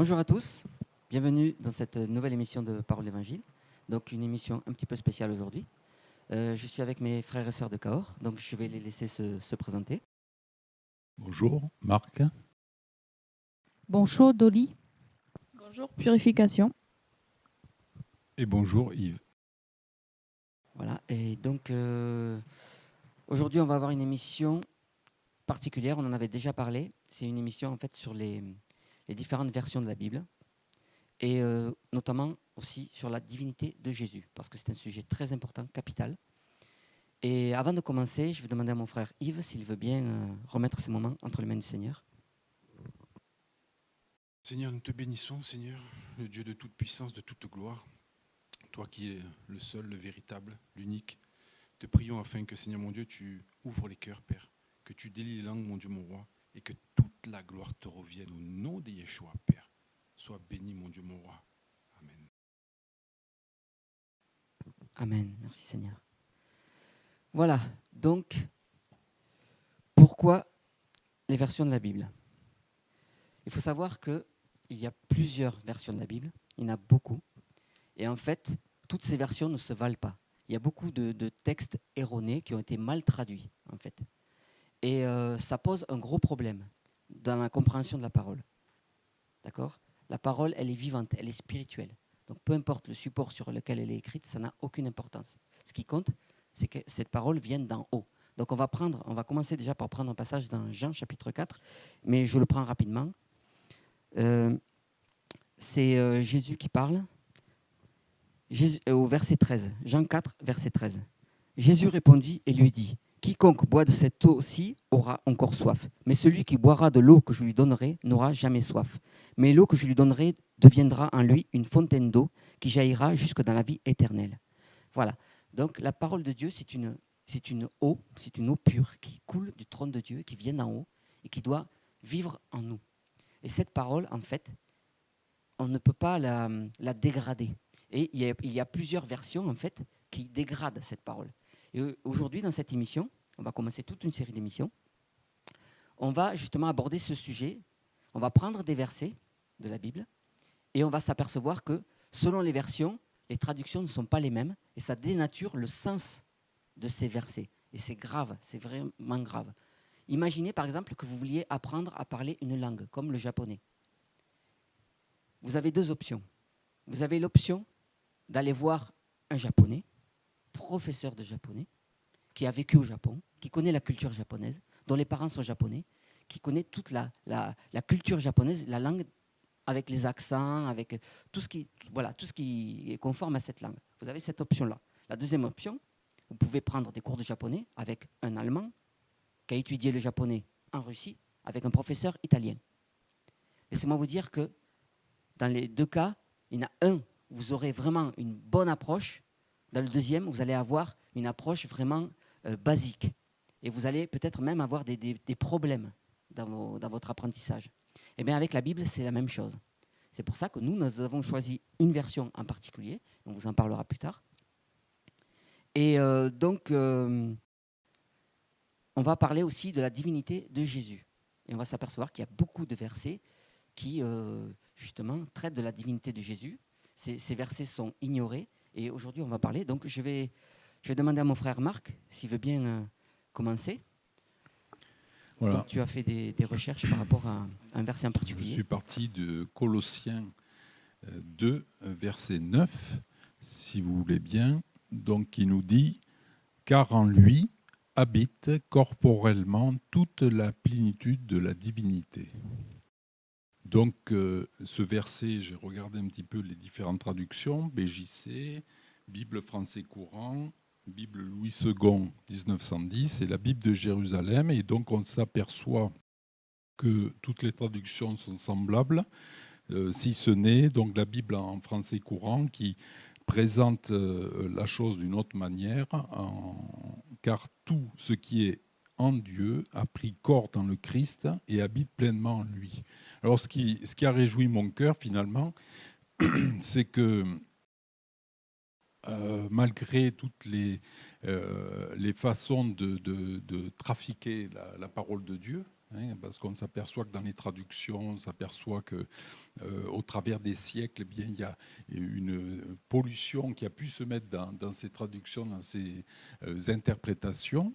Bonjour à tous, bienvenue dans cette nouvelle émission de Parole d'Évangile. Donc une émission un petit peu spéciale aujourd'hui. Je suis avec mes frères et sœurs de Cahors, donc je vais les laisser se présenter. Bonjour, Marc. Bonjour Dolly. Bonjour Purification. Et bonjour, Yves. Voilà, et donc aujourd'hui on va avoir une émission particulière, on en avait déjà parlé. C'est une émission en fait sur les différentes versions de la Bible et notamment aussi sur la divinité de Jésus, parce que c'est un sujet très important, capital. Et avant de commencer, je vais demander à mon frère Yves s'il veut bien remettre ces moments entre les mains du Seigneur. Seigneur, nous te bénissons, Seigneur, le Dieu de toute puissance, de toute gloire. Toi qui es le seul, le véritable, l'unique. Te prions afin que, Seigneur mon Dieu, tu ouvres les cœurs, Père, que tu délies les langues, mon Dieu, mon roi, et que toute la gloire te revienne au nom de Yeshua, Père. Sois béni, mon Dieu, mon roi. Amen. Amen. Merci Seigneur. Voilà, donc, pourquoi les versions de la Bible? Il faut savoir qu'il y a plusieurs versions de la Bible, il y en a beaucoup, et en fait, toutes ces versions ne se valent pas. Il y a beaucoup de textes erronés qui ont été mal traduits, en fait. Et ça pose un gros problème dans la compréhension de la parole. D'accord? La parole, elle est vivante, elle est spirituelle. Donc peu importe le support sur lequel elle est écrite, ça n'a aucune importance. Ce qui compte, c'est que cette parole vienne d'en haut. Donc on va commencer déjà par prendre un passage dans Jean chapitre 4, mais je le prends rapidement. C'est Jésus qui parle. Au verset 13, Jean 4, verset 13. Jésus répondit et lui dit, « Quiconque boit de cette eau-ci aura encore soif, mais celui qui boira de l'eau que je lui donnerai n'aura jamais soif. Mais l'eau que je lui donnerai deviendra en lui une fontaine d'eau qui jaillira jusque dans la vie éternelle. » Voilà. Donc la parole de Dieu, c'est une eau pure qui coule du trône de Dieu, qui vient d'en haut et qui doit vivre en nous. Et cette parole, en fait, on ne peut pas la dégrader. Et il y a plusieurs versions, en fait, qui dégradent cette parole. Et aujourd'hui, dans cette émission, on va commencer toute une série d'émissions, on va justement aborder ce sujet. On va prendre des versets de la Bible et on va s'apercevoir que, selon les versions, les traductions ne sont pas les mêmes et ça dénature le sens de ces versets. Et c'est grave, c'est vraiment grave. Imaginez, par exemple, que vous vouliez apprendre à parler une langue, comme le japonais. Vous avez deux options. Vous avez l'option d'aller voir un japonais, professeur de japonais, qui a vécu au Japon, qui connaît la culture japonaise, dont les parents sont japonais, qui connaît toute la culture japonaise, la langue avec les accents, avec tout ce qui est conforme à cette langue. Vous avez cette option-là. La deuxième option, vous pouvez prendre des cours de japonais avec un Allemand qui a étudié le japonais en Russie, avec un professeur italien. Laissez-moi vous dire que dans les deux cas, il y en a un, vous aurez vraiment une bonne approche. Dans le deuxième, vous allez avoir une approche vraiment basique. Et vous allez peut-être même avoir des problèmes dans votre apprentissage. Eh bien, avec la Bible, c'est la même chose. C'est pour ça que nous avons choisi une version en particulier. On vous en parlera plus tard. Et donc, on va parler aussi de la divinité de Jésus. Et on va s'apercevoir qu'il y a beaucoup de versets qui, justement, traitent de la divinité de Jésus. Ces versets sont ignorés. Et aujourd'hui, on va parler. Donc, je vais demander à mon frère Marc s'il veut bien commencer. Voilà. Donc, tu as fait des recherches par rapport à un verset en particulier. Je suis parti de Colossiens 2, verset 9, si vous voulez bien. Donc, qui nous dit « Car en lui habite corporellement toute la plénitude de la divinité ». Donc, ce verset, j'ai regardé un petit peu les différentes traductions, BJC, Bible français courant, Bible Louis II 1910 et la Bible de Jérusalem. Et donc, on s'aperçoit que toutes les traductions sont semblables, si ce n'est donc la Bible en français courant qui présente la chose d'une autre manière, car tout ce qui est en Dieu a pris corps dans le Christ et habite pleinement en lui. Alors ce qui a réjoui mon cœur finalement, c'est que malgré toutes les façons de trafiquer la parole de Dieu, parce qu'on s'aperçoit que dans les traductions, on s'aperçoit que au travers des siècles, eh bien, il y a une pollution qui a pu se mettre dans ces traductions, dans ces interprétations,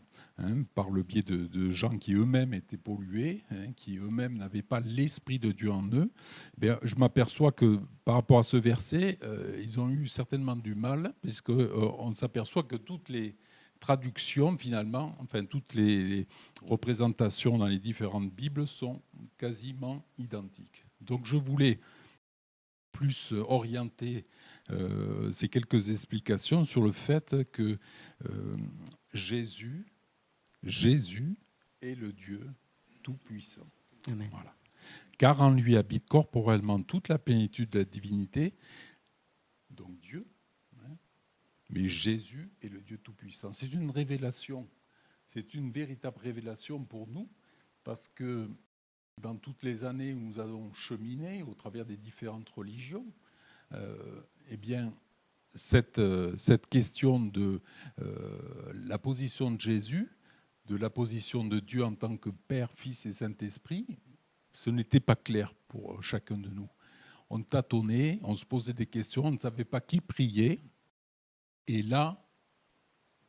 par le biais de gens qui eux-mêmes étaient pollués, qui eux-mêmes n'avaient pas l'Esprit de Dieu en eux. Bien, je m'aperçois que par rapport à ce verset, ils ont eu certainement du mal, puisqu'on s'aperçoit que toutes les traductions, finalement, enfin toutes les représentations dans les différentes Bibles sont quasiment identiques. Donc je voulais plus orienter ces quelques explications sur le fait que Jésus est le Dieu Tout-Puissant. Amen. Voilà. Car en lui habite corporellement toute la plénitude de la divinité, donc Dieu, mais Jésus est le Dieu Tout-Puissant. C'est une révélation, c'est une véritable révélation pour nous, parce que dans toutes les années où nous avons cheminé au travers des différentes religions, eh bien, cette question de la position de Jésus, de la position de Dieu en tant que Père, Fils et Saint-Esprit, ce n'était pas clair pour chacun de nous. On tâtonnait, on se posait des questions, on ne savait pas qui prier. Et là,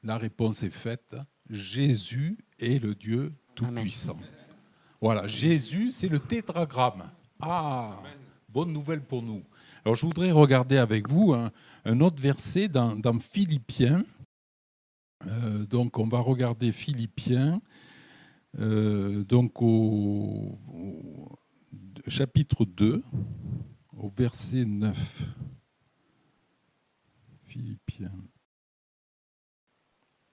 la réponse est faite. Jésus est le Dieu Tout-Puissant. Amen. Voilà, Jésus, c'est le tétragramme. Ah, bonne nouvelle pour nous. Alors, je voudrais regarder avec vous un autre verset dans Philippiens. Donc, on va regarder Philippiens, donc au chapitre 2, au verset 9. Philippiens.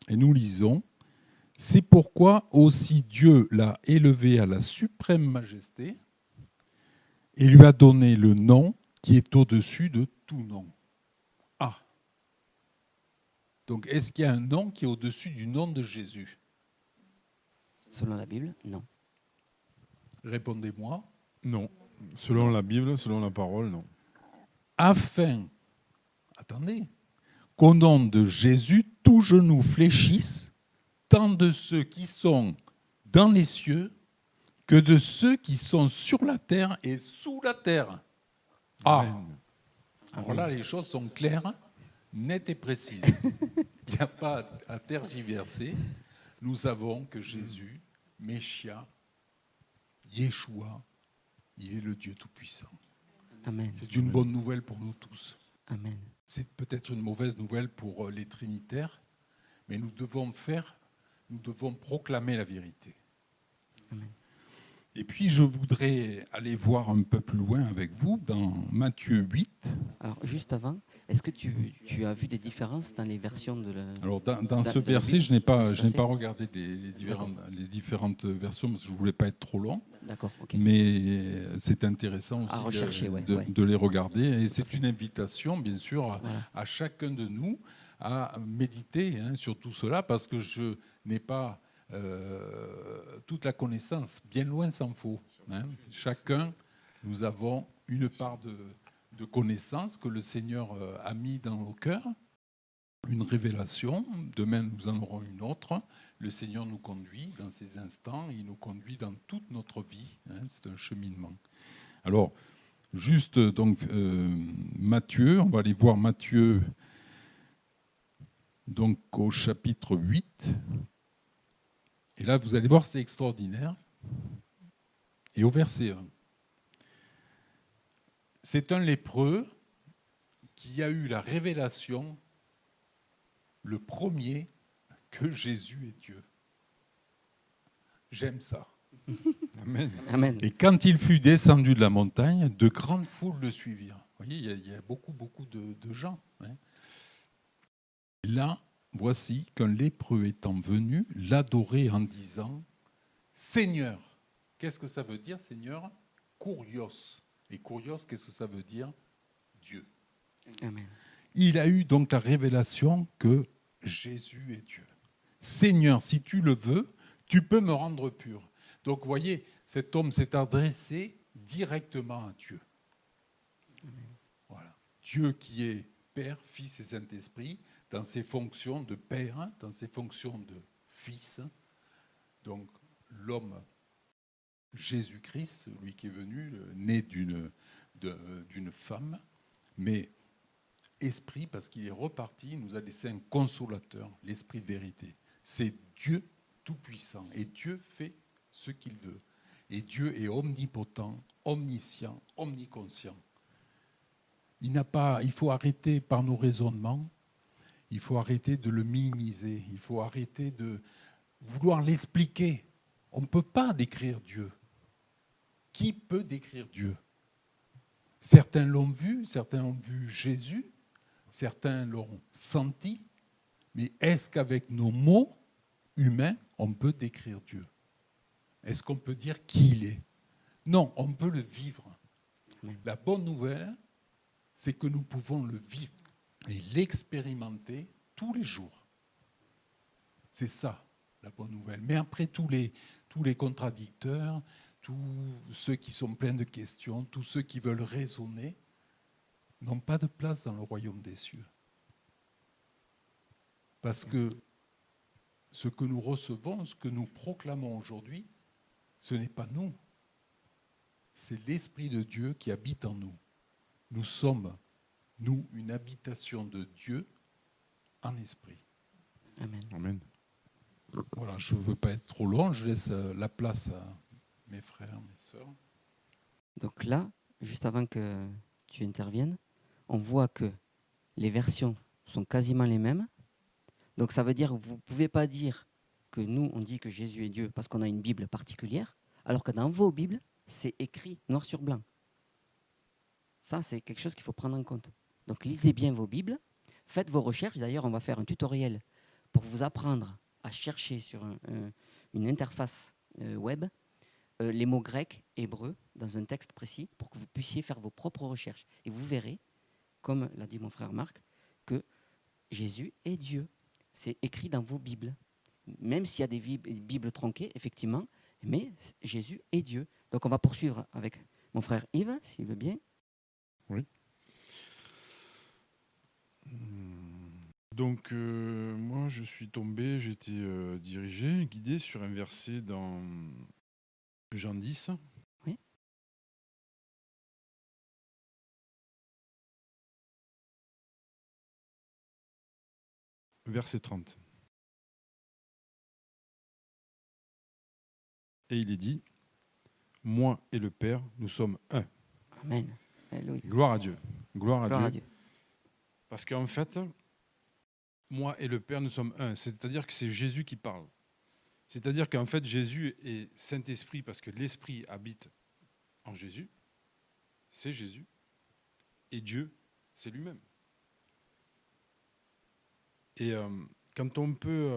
Et nous lisons, « C'est pourquoi aussi Dieu l'a élevé à la suprême majesté et lui a donné le nom qui est au-dessus de tout nom. » Ah. Donc, est-ce qu'il y a un nom qui est au-dessus du nom de Jésus? Selon la Bible, non. Répondez-moi. Non. Selon la Bible, selon la parole, non. Afin, attendez, qu'au nom de Jésus, tout genou fléchisse, tant de ceux qui sont dans les cieux que de ceux qui sont sur la terre et sous la terre. Ah. Amen. Alors là, les choses sont claires, nettes et précises. Il n'y a pas à tergiverser. Nous savons que Jésus, Messia, Yeshua, il est le Dieu Tout-Puissant. Amen. C'est une bonne nouvelle pour nous tous. Amen. C'est peut-être une mauvaise nouvelle pour les trinitaires, mais nous devons proclamer la vérité. Amen. Et puis, je voudrais aller voir un peu plus loin avec vous dans Matthieu 8. Alors, juste avant, est-ce que tu as vu des différences dans les versions de la... Alors, dans ce verset, je n'ai pas regardé les différentes versions parce que je ne voulais pas être trop long. D'accord, ok. Mais c'est intéressant aussi de les regarder. Et c'est une invitation, bien sûr, à chacun de nous à méditer sur tout cela parce que je n'ai pas toute la connaissance, bien loin s'en faut. Chacun, nous avons une part de connaissance que le Seigneur a mis dans nos cœurs, une révélation. Demain, nous en aurons une autre. Le Seigneur nous conduit dans ces instants, il nous conduit dans toute notre vie. C'est un cheminement. Alors, juste donc Matthieu, on va aller voir Matthieu donc au chapitre 8. Et là, vous allez voir, c'est extraordinaire. Et au verset 1, c'est un lépreux qui a eu la révélation, le premier, que Jésus est Dieu. J'aime ça. Amen. Amen. Et quand il fut descendu de la montagne, de grandes foules le suivirent. Vous voyez, il y a beaucoup de gens. Et là, voici qu'un lépreux étant venu l'adorer en disant « Seigneur ». Qu'est-ce que ça veut dire, Seigneur? Kurios. Et Kurios, qu'est-ce que ça veut dire? Dieu. Amen. Il a eu donc la révélation que Jésus est Dieu. Seigneur, si tu le veux, tu peux me rendre pur. Donc, vous voyez, cet homme s'est adressé directement à Dieu. Voilà. Dieu qui est Père, Fils et Saint-Esprit, dans ses fonctions de Père, dans ses fonctions de Fils. Donc, l'homme Jésus-Christ, lui qui est venu, né d'une femme, mais esprit, parce qu'il est reparti, il nous a laissé un consolateur, l'esprit de vérité. C'est Dieu tout-puissant, et Dieu fait ce qu'il veut. Et Dieu est omnipotent, omniscient, omniconscient. Il faut arrêter par nos raisonnements, il faut arrêter de le minimiser, il faut arrêter de vouloir l'expliquer. On ne peut pas décrire Dieu. Qui peut décrire Dieu? Certains l'ont vu, certains ont vu Jésus, certains l'ont senti, mais est-ce qu'avec nos mots humains, on peut décrire Dieu? Est-ce qu'on peut dire qui il est? Non, on peut le vivre. La bonne nouvelle, c'est que nous pouvons le vivre et l'expérimenter tous les jours. C'est ça, la bonne nouvelle. Mais après, tous les contradicteurs, tous ceux qui sont pleins de questions, tous ceux qui veulent raisonner, n'ont pas de place dans le royaume des cieux. Parce que ce que nous recevons, ce que nous proclamons aujourd'hui, ce n'est pas nous. C'est l'Esprit de Dieu qui habite en nous. Nous sommes, nous, une habitation de Dieu en esprit. Amen. Amen. Voilà, je ne veux pas être trop long, je laisse la place à mes frères, mes sœurs. Donc là, juste avant que tu interviennes, on voit que les versions sont quasiment les mêmes. Donc ça veut dire que vous ne pouvez pas dire que nous, on dit que Jésus est Dieu parce qu'on a une Bible particulière, alors que dans vos Bibles, c'est écrit noir sur blanc. Ça, c'est quelque chose qu'il faut prendre en compte. Donc lisez bien vos Bibles, faites vos recherches. D'ailleurs, on va faire un tutoriel pour vous apprendre à chercher sur une interface web les mots grecs, hébreux, dans un texte précis, pour que vous puissiez faire vos propres recherches. Et vous verrez, comme l'a dit mon frère Marc, que Jésus est Dieu. C'est écrit dans vos Bibles. Même s'il y a des Bibles tronquées, effectivement, mais Jésus est Dieu. Donc on va poursuivre avec mon frère Yves, s'il veut bien. Oui. Donc, moi, je suis tombé, j'ai été dirigé, guidé sur un verset dans Jean 10. Oui. Verset 30. Et il est dit, moi et le Père, nous sommes un. Amen. Alléluia. Gloire à Dieu. Gloire Gloire à à Dieu. Dieu. Parce qu'en fait, moi et le Père, nous sommes un. C'est-à-dire que c'est Jésus qui parle. C'est-à-dire qu'en fait, Jésus est Saint-Esprit parce que l'Esprit habite en Jésus. C'est Jésus. Et Dieu, c'est lui-même. Et quand on peut...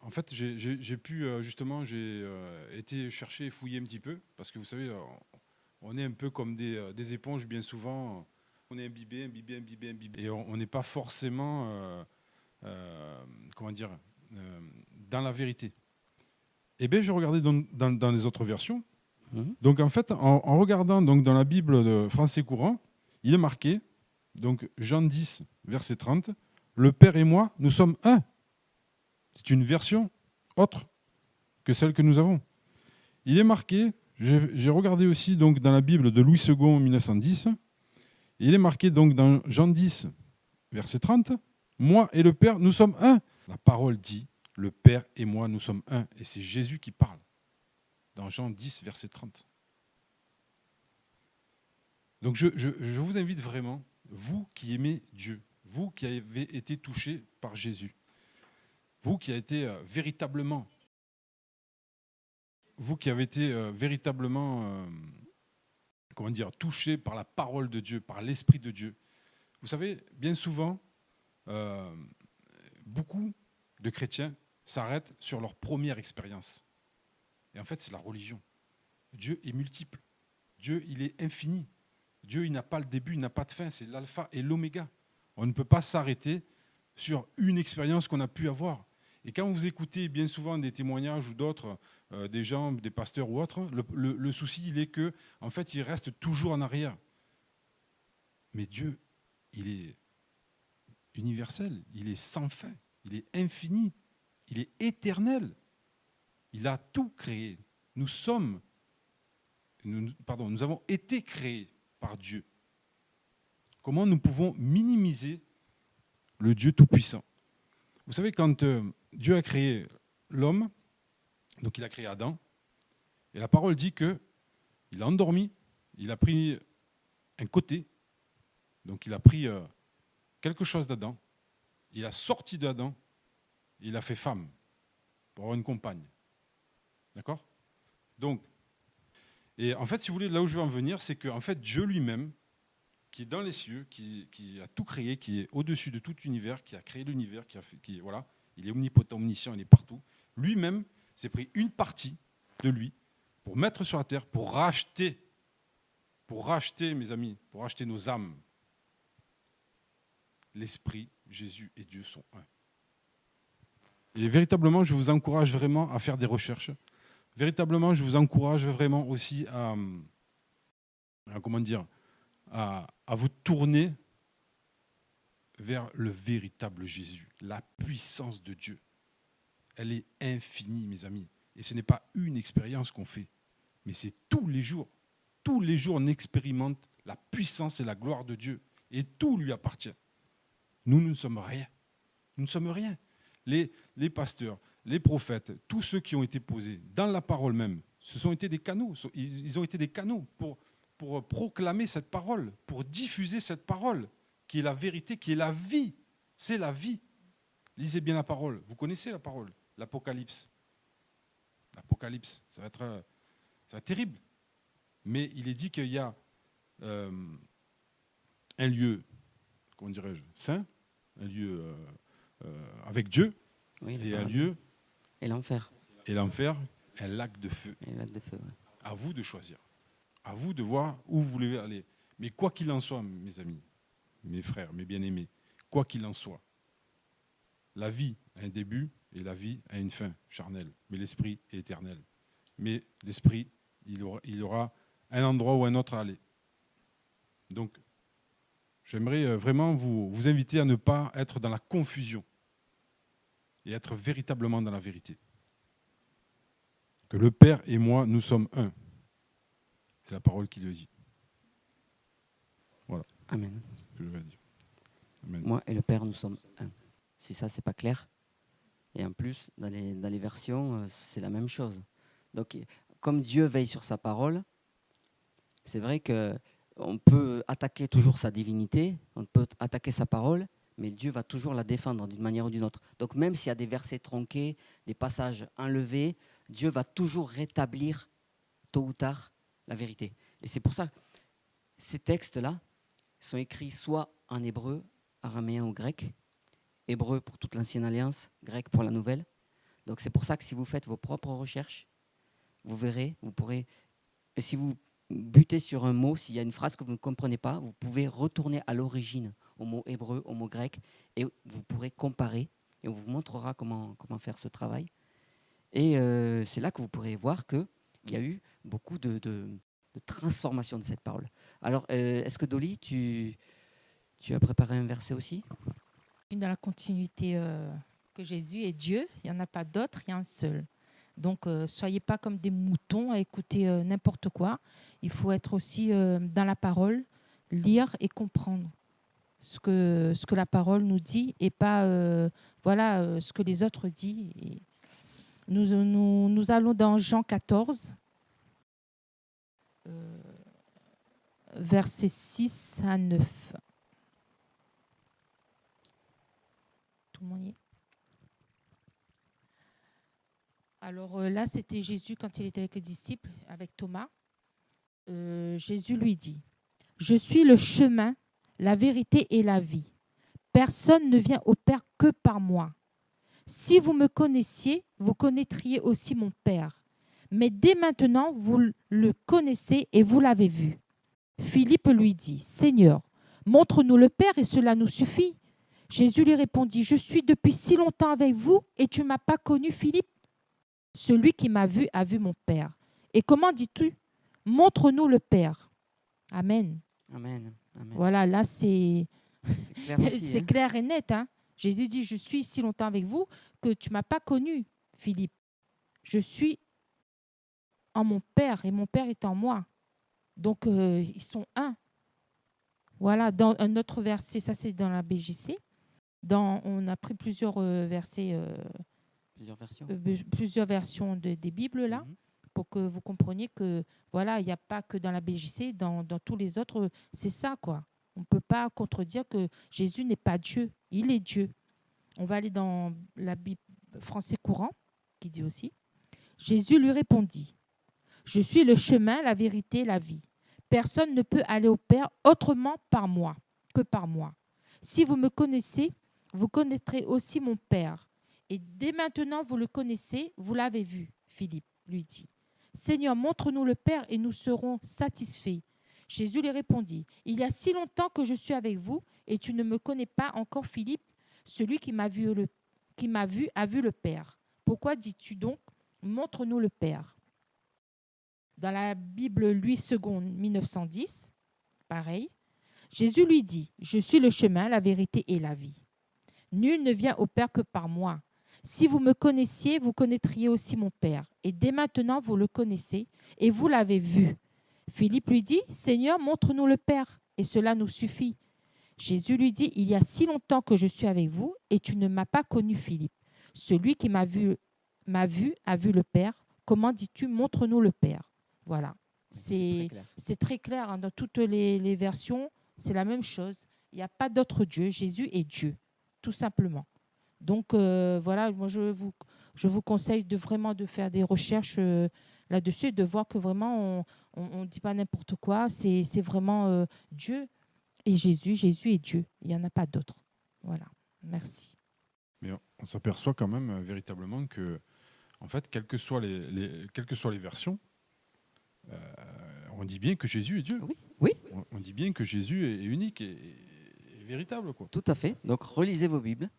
en fait, j'ai pu, justement, j'ai été chercher et fouiller un petit peu, parce que vous savez, on est un peu comme des éponges, bien souvent. On est imbibé. Et on n'est pas forcément, comment dire, dans la vérité. Eh bien, j'ai regardé dans les autres versions. Donc, en fait, en regardant donc, dans la Bible de français courant, il est marqué, donc Jean 10, verset 30, « Le Père et moi, nous sommes un ». C'est une version autre que celle que nous avons. Il est marqué, j'ai regardé aussi donc, dans la Bible de Louis II, 1910, il est marqué donc dans Jean 10, verset 30, « Moi et le Père, nous sommes un ». La parole dit, « Le Père et moi, nous sommes un ». Et c'est Jésus qui parle dans Jean 10, verset 30. Donc je vous invite vraiment, vous qui aimez Dieu, vous qui avez été touchés par Jésus, vous qui avez été véritablement, comment dire, touché par la parole de Dieu, par l'Esprit de Dieu. Vous savez, bien souvent, beaucoup de chrétiens s'arrêtent sur leur première expérience. Et en fait, c'est la religion. Dieu est multiple. Dieu, il est infini. Dieu, il n'a pas le début, il n'a pas de fin. C'est l'alpha et l'oméga. On ne peut pas s'arrêter sur une expérience qu'on a pu avoir. Et quand vous écoutez bien souvent des témoignages ou d'autres, des gens, des pasteurs ou autres, le souci, il est que, en fait, il reste toujours en arrière. Mais Dieu, il est universel, il est sans fin, il est infini, il est éternel. Il a tout créé. Nous sommes nous avons été créés par Dieu. Comment nous pouvons minimiser le Dieu Tout-Puissant? Vous savez, quand Dieu a créé l'homme, donc il a créé Adam, et la parole dit qu'il a endormi, il a pris un côté, donc il a pris quelque chose d'Adam, il a sorti d'Adam, il a fait femme pour avoir une compagne. D'accord? Donc, et en fait, si vous voulez, là où je veux en venir, c'est que en fait, Dieu lui-même, qui est dans les cieux, qui a tout créé, qui est au-dessus de tout univers, qui a créé l'univers, voilà, il est omnipotent, omniscient, il est partout. Lui-même s'est pris une partie de lui pour mettre sur la terre, pour racheter, mes amis, pour racheter nos âmes. L'Esprit, Jésus et Dieu sont un. Et véritablement, je vous encourage vraiment à faire des recherches. Véritablement, je vous encourage vraiment aussi à vous tourner vers le véritable Jésus, la puissance de Dieu. Elle est infinie, mes amis. Et ce n'est pas une expérience qu'on fait, mais c'est tous les jours. Tous les jours, on expérimente la puissance et la gloire de Dieu. Et tout lui appartient. Nous ne sommes rien. Nous ne sommes rien. Les pasteurs, les prophètes, tous ceux qui ont été posés dans la parole même, ce sont été des canaux. Ils ont été des canaux pour proclamer cette parole, pour diffuser cette parole, qui est la vérité, qui est la vie. C'est la vie. Lisez bien la parole. Vous connaissez la parole, l'Apocalypse. L'Apocalypse, ça va être terrible. Mais il est dit qu'il y a un lieu, comment dirais-je, saint, un lieu avec Dieu, Oui, et un lieu, et l'enfer. et l'enfer, un lac de feu. Et lac de feu, ouais. À vous de choisir. À vous de voir où vous voulez aller. Mais quoi qu'il en soit, mes amis, mes frères, mes bien-aimés, quoi qu'il en soit, la vie a un début et la vie a une fin charnelle. Mais l'esprit est éternel. Mais l'esprit, il aura un endroit ou un autre à aller. Donc, j'aimerais vraiment vous inviter à ne pas être dans la confusion et être véritablement dans la vérité. Que le Père et moi, nous sommes un. C'est la parole qui le dit. Voilà. Amen. Ce que je vais dire. Amen. Moi et le Père, nous sommes un. Si ça, c'est pas clair. Et en plus, dans les versions, c'est la même chose. Donc, comme Dieu veille sur sa parole, c'est vrai qu'on peut attaquer toujours sa divinité, on peut attaquer sa parole, mais Dieu va toujours la défendre d'une manière ou d'une autre. Donc, même s'il y a des versets tronqués, des passages enlevés, Dieu va toujours rétablir, tôt ou tard, la vérité. Et c'est pour ça que ces textes-là sont écrits soit en hébreu, araméen ou grec, hébreu pour toute l'Ancienne Alliance, grec pour la Nouvelle. Donc c'est pour ça que si vous faites vos propres recherches, vous verrez, vous pourrez, et si vous butez sur un mot, s'il y a une phrase que vous ne comprenez pas, vous pouvez retourner à l'origine, au mot hébreu, au mot grec, et vous pourrez comparer, et on vous montrera comment faire ce travail. Et c'est là que vous pourrez voir qu'il y a eu beaucoup de transformation de cette parole. Alors, est-ce que Dolly, tu as préparé un verset aussi ? Dans la continuité que Jésus est Dieu, il n'y en a pas d'autre, il y a un seul. Donc, soyez pas comme des moutons à écouter n'importe quoi. Il faut être aussi dans la parole, lire et comprendre ce que la parole nous dit et pas ce que les autres disent. Et nous allons dans Jean 14, versets 6 à 9. Tout le monde y est. Alors là, c'était Jésus quand il était avec les disciples, avec Thomas. Jésus lui dit, « Je suis le chemin, la vérité et la vie. Personne ne vient au Père que par moi. Si vous me connaissiez, vous connaîtriez aussi mon Père. Mais dès maintenant, vous le connaissez et vous l'avez vu. » Philippe lui dit, « Seigneur, montre-nous le Père et cela nous suffit. » Jésus lui répondit, « Je suis depuis si longtemps avec vous et tu ne m'as pas connu, Philippe. Celui qui m'a vu a vu mon Père. Et comment dis-tu? Montre-nous le Père. » Amen. Amen. Amen. Voilà, là c'est clair, aussi, c'est clair et net. Hein. Jésus dit, « Je suis si longtemps avec vous que tu ne m'as pas connu, Philippe. Je suis en mon Père et mon Père est en moi. » Donc, ils sont un. Voilà, dans un autre verset, ça c'est dans la BJC. On a pris plusieurs versets, Plusieurs versions. plusieurs versions des Bibles là, Mhm. pour que vous compreniez que voilà, il n'y a pas que dans la BJC, dans tous les autres, c'est ça quoi. On ne peut pas contredire que Jésus n'est pas Dieu, il est Dieu. On va aller dans la Bible français courant, qui dit aussi, Jésus lui répondit, je suis le chemin, la vérité, la vie. Personne ne peut aller au Père autrement par moi que par moi. Si vous me connaissez, vous connaîtrez aussi mon Père. Et dès maintenant, vous le connaissez, vous l'avez vu, Philippe lui dit. Seigneur, montre-nous le Père et nous serons satisfaits. Jésus lui répondit, il y a si longtemps que je suis avec vous et tu ne me connais pas encore, Philippe. Celui qui m'a vu a vu le Père. Pourquoi dis-tu donc, montre-nous le Père? Dans la Bible Louis II 1910, pareil, Jésus lui dit, je suis le chemin, la vérité et la vie. Nul ne vient au Père que par moi. Si vous me connaissiez, vous connaîtriez aussi mon Père. Et dès maintenant, vous le connaissez et vous l'avez vu. Philippe lui dit, Seigneur, montre-nous le Père, et cela nous suffit. Jésus lui dit, il y a si longtemps que je suis avec vous, et tu ne m'as pas connu, Philippe. Celui qui m'a vu a vu le Père. Comment dis-tu, montre-nous le Père? Voilà. C'est très clair. C'est très clair hein, dans toutes les versions, c'est la même chose. Il n'y a pas d'autre Dieu. Jésus est Dieu, tout simplement. Donc voilà, moi je vous conseille de vraiment de faire des recherches là-dessus et de voir que vraiment on ne dit pas n'importe quoi. C'est vraiment Dieu et Jésus. Jésus est Dieu. Il n'y en a pas d'autre. Voilà. Merci. Mais on s'aperçoit quand même véritablement que, en fait, quelles que soient les versions, on dit bien que Jésus est Dieu. Oui, oui. On dit bien que Jésus est unique et véritable, quoi. Tout à fait. Donc relisez vos Bibles.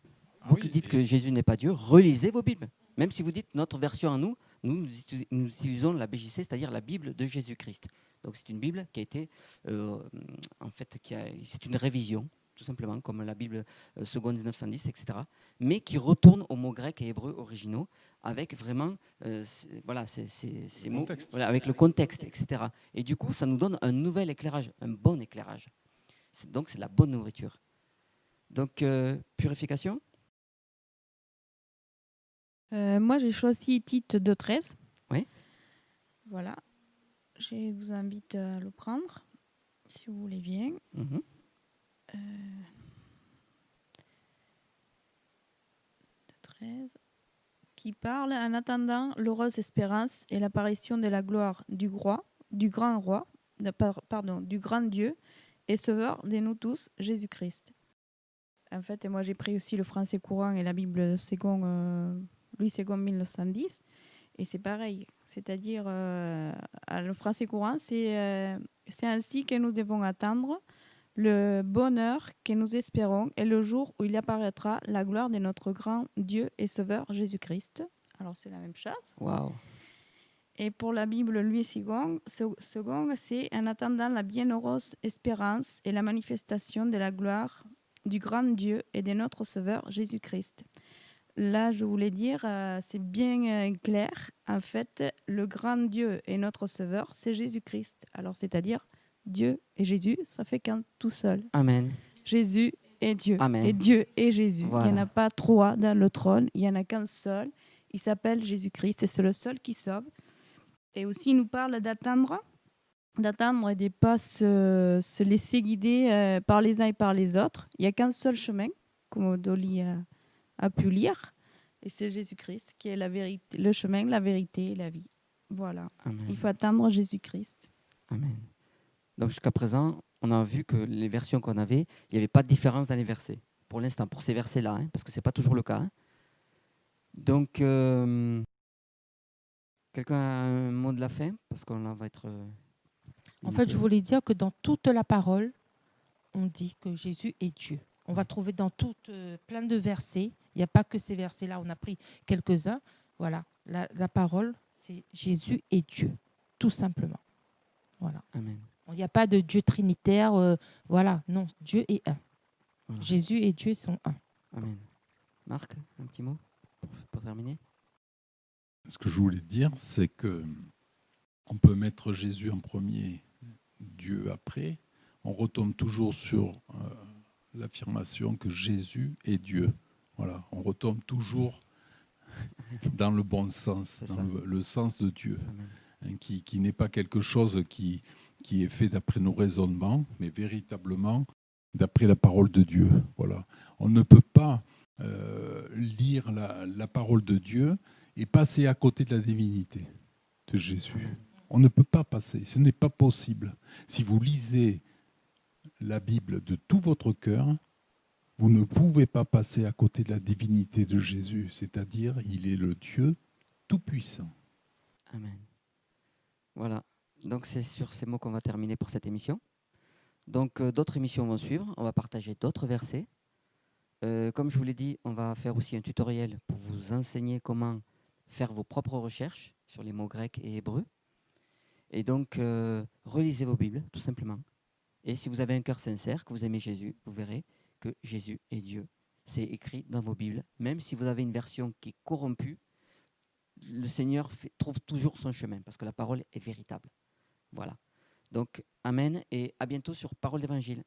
Ah Vous oui, qui dites et- que Jésus n'est pas Dieu, relisez vos Bibles. Même si vous dites notre version à nous, nous utilisons la BJC, c'est-à-dire la Bible de Jésus-Christ. Donc c'est une Bible qui a été, en fait, c'est une révision, tout simplement, comme la Bible seconde 1910, etc. Mais qui retourne aux mots grecs et hébreux originaux, avec vraiment, ces mots, contexte. voilà, avec le contexte, etc. Et du coup, ça nous donne un nouvel éclairage, un bon éclairage. Donc c'est de la bonne nourriture. Donc purification. Moi, j'ai choisi Tite 2,13. Oui. Voilà. Je vous invite à le prendre, si vous voulez bien. Mhm. 2,13. Qui parle en attendant l'heureuse espérance et l'apparition de la gloire du grand roi, du grand Dieu et sauveur de nous tous, Jésus-Christ. En fait, et moi j'ai pris aussi le français courant et la Bible Louis II 1910, et c'est pareil. C'est-à-dire, le français courant, c'est ainsi que nous devons attendre le bonheur que nous espérons et le jour où il apparaîtra la gloire de notre grand Dieu et Sauveur Jésus-Christ. Alors c'est la même chose. Waouh. Et pour la Bible Louis II, c'est en attendant la bienheureuse espérance et la manifestation de la gloire du grand Dieu et de notre Sauveur Jésus-Christ. Là, je voulais dire, c'est bien clair. En fait, le grand Dieu et notre Sauveur, c'est Jésus-Christ. Alors, c'est-à-dire Dieu et Jésus, ça fait qu'un tout seul. Amen. Jésus et Dieu. Amen. Et Dieu et Jésus. Voilà. Il n'y en a pas trois dans le trône, il n'y en a qu'un seul. Il s'appelle Jésus-Christ et c'est le seul qui sauve. Et aussi, il nous parle d'attendre et de ne pas se laisser guider par les uns et par les autres. Il n'y a qu'un seul chemin, comme Dolly a pu lire, et c'est Jésus-Christ qui est la vérité, le chemin, la vérité et la vie. Voilà. Amen. Il faut attendre Jésus-Christ. Amen. Donc jusqu'à présent, on a vu que les versions qu'on avait, il n'y avait pas de différence dans les versets. Pour l'instant, pour ces versets-là, hein, parce que ce n'est pas toujours le cas. Hein. Donc, quelqu'un a un mot de la fin? Parce qu'on va être... En fait, je voulais dire que dans toute la parole, on dit que Jésus est Dieu. On va trouver dans plein de versets. Il n'y a pas que ces versets-là. On a pris quelques-uns. Voilà. La parole, c'est Jésus est Dieu, tout simplement. Voilà. Amen. Il n'y a pas de Dieu trinitaire. Voilà. Non, Dieu est un. Voilà. Jésus et Dieu sont un. Amen. Marc, un petit mot pour terminer? Ce que je voulais dire, c'est que on peut mettre Jésus en premier Dieu après, on retombe toujours sur l'affirmation que Jésus est Dieu. Voilà, on retombe toujours dans le bon sens, C'est dans ça. le sens de Dieu, Amen. hein, qui n'est pas quelque chose qui est fait d'après nos raisonnements, mais véritablement d'après la parole de Dieu. Voilà. On ne peut pas lire la parole de Dieu et passer à côté de la divinité de Jésus. On ne peut pas passer, ce n'est pas possible. Si vous lisez la Bible de tout votre cœur, vous ne pouvez pas passer à côté de la divinité de Jésus, c'est-à-dire il est le Dieu tout-puissant. Amen. Voilà. Donc c'est sur ces mots qu'on va terminer pour cette émission. Donc d'autres émissions vont suivre. On va partager d'autres versets. Comme je vous l'ai dit, on va faire aussi un tutoriel pour vous enseigner comment faire vos propres recherches sur les mots grecs et hébreux. Et donc, relisez vos Bibles, tout simplement. Et si vous avez un cœur sincère, que vous aimez Jésus, vous verrez que Jésus est Dieu. C'est écrit dans vos Bibles. Même si vous avez une version qui est corrompue, le Seigneur trouve toujours son chemin, parce que la parole est véritable. Voilà. Donc, Amen, et à bientôt sur Parole d'Évangile.